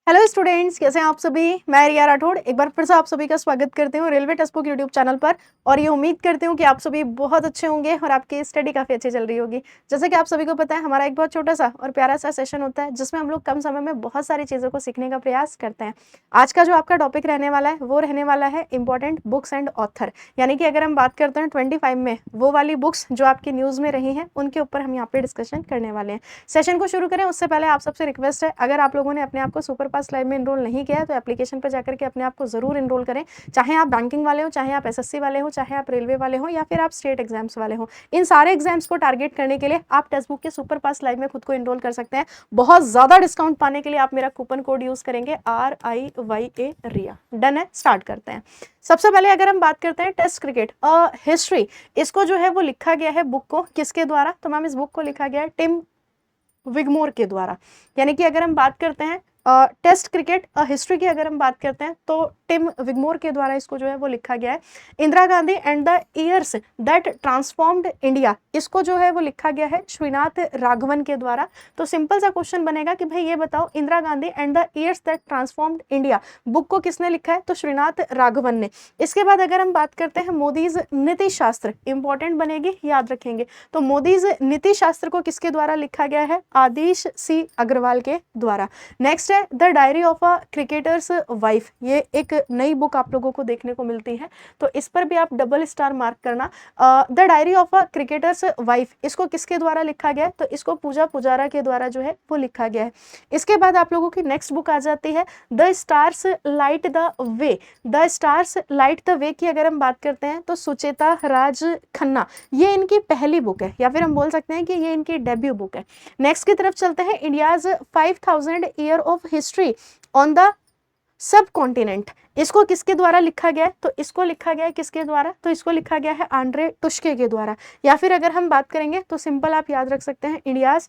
Hello students, कैसे हैं आप सभी। मैं रिया राठौड़ एक बार फिर से आप सभी का स्वागत करती हूँ railway text book YouTube channel पर। और ये उम्मीद करती हूँ कि आप सभी बहुत अच्छे होंगे और आपकी स्टडी काफ़ी अच्छी चल रही होगी। जैसे कि आप सभी को पता है, हमारा एक बहुत छोटा सा और प्यारा सा सेशन होता है जिसमें हम लोग कम समय में बहुत सारी चीज़ों को सीखने का प्रयास करते हैं। आज का जो आपका टॉपिक रहने वाला है वो रहने वाला है इंपॉर्टेंट बुक्स एंड ऑथर। यानी कि अगर हम बात करते हैं 25 में वो वाली बुक्स जो आपकी न्यूज़ में रही हैं उनके ऊपर हम यहाँ पे डिस्कशन करने वाले हैं। सेशन को शुरू करें उससे पहले आप सबसे रिक्वेस्ट है, अगर आप लोगों ने अपने आप को सुपर फास्ट लाइव में इनरोल नहीं किया है तो एप्लीकेशन पर जाकर के अपने आप को जरूर इनरोल करें। चाहे आप बैंकिंग वाले हो, चाहे आप एसएससी वाले हो, चाहे आप रेलवे वाले हो या फिर आप स्टेट एग्जाम्स वाले हो, इन सारे एग्जाम्स को टारगेट करने के लिए आप टेक्स्ट बुक के सुपर फास्ट लाइव में खुद को इनरोल कर सकते हैं। बहुत ज्यादा डिस्काउंट पाने के लिए आप मेरा कूपन कोड यूज करेंगे RIYA रिया। डन है, स्टार्ट करते हैं। सबसे पहले अगर हम बात करते हैं टेस्ट क्रिकेट हिस्ट्री, इसको जो है वो लिखा गया है बुक को किसके द्वारा, तो मैम इस बुक को लिखा गया है टिम विगमोर के द्वारा। यानी कि अगर हम बात करते हैं टेस्ट क्रिकेट हिस्ट्री की, अगर हम बात करते हैं तो टिम विगमोर के द्वारा इसको जो है वो लिखा गया है। Indira Gandhi and the years that transformed India, इसको जो है वो लिखा गया है श्रीनाथ राघवन के द्वारा। तो सिंपल सा क्वेश्चन बनेगा कि भाई ये बताओ, Indira Gandhi and the years that transformed India book को किसने लिखा है, तो श्रीनाथ राघवन ने। इसके बाद अगर हम बात करते हैं मोदीज नीति शास्त्र, इंपॉर्टेंट बनेगी, याद रखेंगे। तो मोदीज नीति शास्त्र को किसके द्वारा लिखा गया है, आदिश सी अग्रवाल के द्वारा। नेक्स्ट है the diary of a cricketers wife, ये एक नई बुक आप लोगों को देखने को मिलती है, तो इस पर भी आप डबल स्टार मार्क करना। The diary of a cricketers wife, इसको किसके द्वारा लिखा गया है, तो इसको पूजा पुजारा के द्वारा जो है वो लिखा गया है। इसके बाद आप लोगों की नेक्स्ट बुक आ जाती है the stars light the way. The stars light the way की अगर हम बात करते हैं तो सुचेता राज खन्ना, ये इनकी पहली बुक है या फिर हम बोल सकते हैं कि ये इनकी डेब्यू बुक है। नेक्स्ट की तरफ चलते हैं, India's 5000 year of history on the sub continent, इसको किसके द्वारा लिखा गया है, तो इसको लिखा गया है किसके द्वारा, तो इसको लिखा गया है आंड्रे टुस्के के द्वारा। या फिर अगर हम बात करेंगे तो सिंपल आप याद रख सकते हैं, India's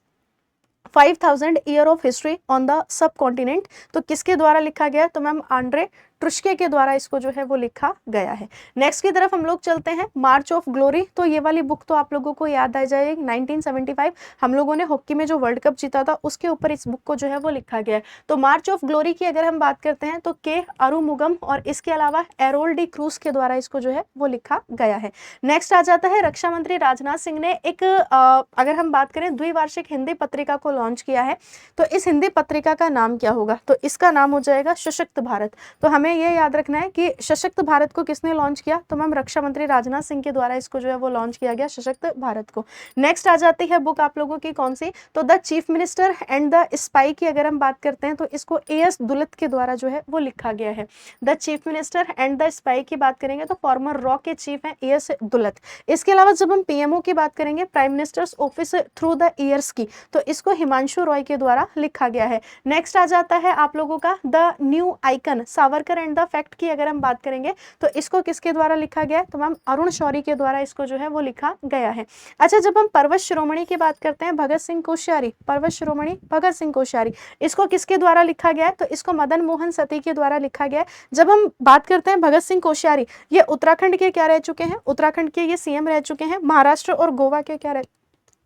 5000 year of history on the sub continent, तो किसके द्वारा लिखा गया है, तो मैम आंड्रे ट्रुस्के के द्वारा इसको जो है वो लिखा गया है। नेक्स्ट की तरफ हम लोग चलते हैं, मार्च ऑफ ग्लोरी, तो ये वाली बुक तो आप लोगों को याद आ जाएगी, 1975 हम लोगों ने हॉकी में जो वर्ल्ड कप जीता था उसके ऊपर इस बुक को जो है वो लिखा गया है। तो मार्च ऑफ ग्लोरी की अगर हम बात करते हैं तो के अरुमुगम और इसके अलावा एरोल डी क्रूज के द्वारा इसको जो है वो लिखा गया है। नेक्स्ट आ जाता है, रक्षा मंत्री राजनाथ सिंह ने एक अगर हम बात करें द्विवार्षिक हिंदी पत्रिका को लॉन्च किया है, तो इस हिंदी पत्रिका का नाम क्या होगा, तो इसका नाम हो जाएगा सशक्त भारत। तो हमें ये याद रखना है कि सशक्त भारत को किसने लॉन्च किया, तो मैम रक्षा मंत्री राजनाथ सिंह के द्वारा इसको जो है वो लॉन्च किया गया, सशक्त भारत को। नेक्स्ट आ जाती है बुक आप लोगों की कौन सी, तो the chief minister and the spy की अगर हम बात करते हैं तो इसको AS दुलत के द्वारा जो है वो लिखा गया है। The chief minister and the spy की बात करेंगे तो फॉर्मर रॉ के चीफ है AS दुलत। इसके अलावा जब हम PMO की बात करेंगे, prime minister's office through the years की, तो इसको हिमांशु रॉय के द्वारा लिखा गया है। नेक्स्ट आ जाता है आप लोगों का the new icon Savarkar and the fact की अगर हम बात करेंगे तो इसको किसके द्वारा लिखा गया है, तो मैम अरुण शौरी के द्वारा इसको जो है वो लिखा गया है। अच्छा, जब हम पर्वत शिरोमणि की बात करते हैं, भगत सिंह कोश्यारी, पर्वत शिरोमणि भगत सिंह कोश्यारी, इसको किसके द्वारा लिखा गया है, तो इसको मदन मोहन सती के द्वारा लिखा गया है। जब हम बात करते हैं भगत सिंह कोश्यारी, ये उत्तराखंड के क्या रह चुके हैं, उत्तराखंड के ये CM रह चुके हैं, महाराष्ट्र और गोवा के क्या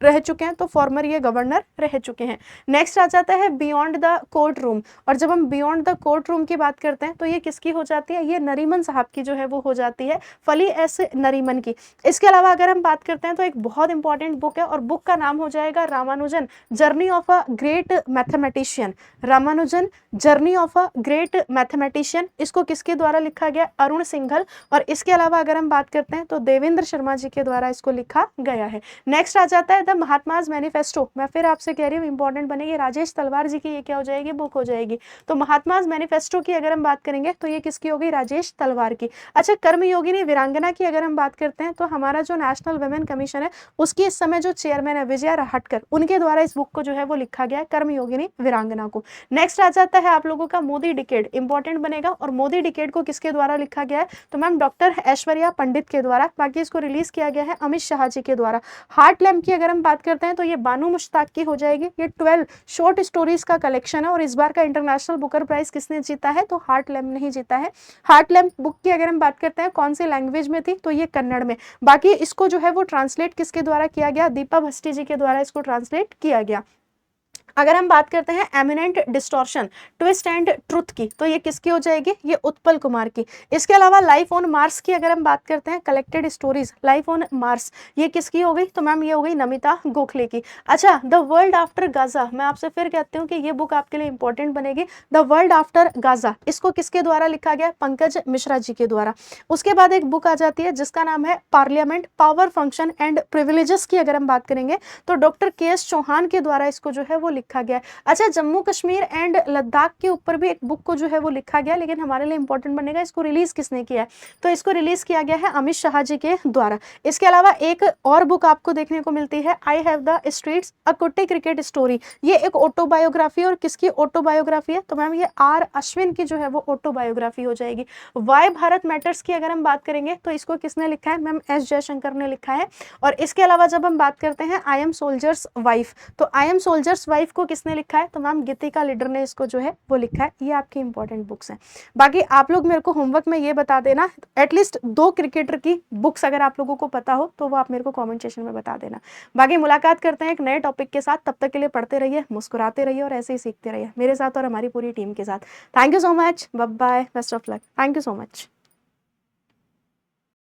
रह चुके हैं, तो फॉर्मर ये गवर्नर रह चुके हैं। नेक्स्ट आ जाता है बियॉन्ड द कोर्ट रूम, और जब हम बियॉन्ड द कोर्ट रूम की बात करते हैं तो ये किसकी हो जाती है, ये नरीमन साहब की जो है वो हो जाती है, फली S नरीमन की। इसके अलावा अगर हम बात करते हैं तो एक बहुत इंपॉर्टेंट बुक है और बुक का नाम हो जाएगा Ramanujan journey of a great mathematician. Ramanujan journey of a great mathematician, इसको किसके द्वारा लिखा गया, अरुण सिंघल। और इसके अलावा अगर हम बात करते हैं तो देवेंद्र शर्मा जी के द्वारा इसको लिखा गया है। नेक्स्ट आ जाता है महात्माज मैनिफेस्टो, मैं फिर आपसे कह रही हूँ इंपॉर्टेंट बनेगी, राजेश तलवार जी की ये क्या हो जाएगी, बुक हो जाएगी। तो महात्माज मैनिफेस्टो की अगर हम बात करेंगे तो ये किसकी होगी, राजेश तलवार की। अच्छा, कर्मयोगिनी वीरांगना की अगर हम बात करते हैं तो हमारा जो नेशनल वुमेन कमीशन है उसकी इस समय जो चेयरमैन है विजया राहटकर, उनके द्वारा इस बुक को जो है वो लिखा गया है, कर्मयोगिनी वीरांगना को। नेक्स्ट आ जाता है आप लोगों का मोदी डिकेड, इंपॉर्टेंट बनेगा, और मोदी डिकेड को किसके द्वारा लिखा गया है, तो मैम डॉक्टर ऐश्वर्या पंडित के द्वारा। बाकी इसको रिलीज किया गया है अमित शाह जी के द्वारा। हार्ट लैम्प की अगर हम बात करते हैं तो ये बानू मुश्ताक की हो जाएगी। ये 12 शॉर्ट स्टोरीज का कलेक्शन है और इस बार का इंटरनेशनल बुकर प्राइज किसने जीता है, तो हार्ट लैम्प नहीं जीता है। हार्ट लैम्प बुक की अगर हम बात करते हैं कौन सी लैंग्वेज में थी, तो ये कन्नड़ में। बाकी इसको जो है वो ट्रांसलेट किसके द्वारा किया गया, दीपा भस्टी जी के द्वारा इसको ट्रांसलेट किया गया। अगर हम बात करते हैं eminent distortion, twist and truth की, तो ये किसकी हो जाएगी, ये उत्पल कुमार की। इसके अलावा लाइफ ऑन मार्स की अगर हम बात करते हैं, collected stories life on Mars, ये किसकी हो गई, तो मैम ये हो गई नमिता गोखले की। अच्छा, द वर्ल्ड आफ्टर गाजा, मैं आपसे फिर कहती हूँ कि ये बुक आपके लिए इंपॉर्टेंट बनेगी। द वर्ल्ड आफ्टर गाजा, इसको किसके द्वारा लिखा गया, पंकज मिश्रा जी के द्वारा। उसके बाद एक बुक आ जाती है जिसका नाम है parliament, power, function and privileges की अगर हम बात करेंगे तो डॉक्टर के एस चौहान के द्वारा इसको जो है वो लिखा गया है। अच्छा, जम्मू कश्मीर एंड लद्दाख के ऊपर भी एक बुक को जो है वो लिखा गया, लेकिन हमारे लिए इंपॉर्टेंट बनेगा इसको रिलीज किसने किया है, तो इसको रिलीज किया गया है अमित शाह जी के द्वारा। इसके अलावा एक और बुक आपको देखने को मिलती है, आई हैव द स्ट्रीट्स अ कुट्टी क्रिकेट स्टोरी, ये एक ऑटोबायोग्राफी, और किसकी ऑटोबायोग्राफी है, तो मैम ये आर अश्विन की जो है वो ऑटोबायोग्राफी हो जाएगी। वाई भारत मैटर्स की अगर हम बात करेंगे तो इसको किसने लिखा है, मैम एस जयशंकर ने लिखा है। और इसके अलावा जब हम बात करते हैं आई एम सोल्जर्स वाइफ, तो आई एम सोल्जर्स वाइफ को किसने लिखा है, तो मैम गीतिका लीडर ने इसको जो है वो लिखा है। ये आपकी इंपॉर्टेंट बुक्स हैं। बाकी आप लोग मेरे को होमवर्क में ये बता देना, एटलीस्ट 2 क्रिकेटर की बुक्स अगर आप लोगों को पता हो तो वो आप मेरे को कॉमेंट सेक्शन में बता देना। बाकी मुलाकात करते हैं एक नए टॉपिक के साथ, तब तक के लिए पढ़ते रहिए, मुस्कुराते रहिए और ऐसे ही सीखते रहिए मेरे साथ और हमारी पूरी टीम के साथ। Thank you so much, bye bye, best of luck, thank you so much.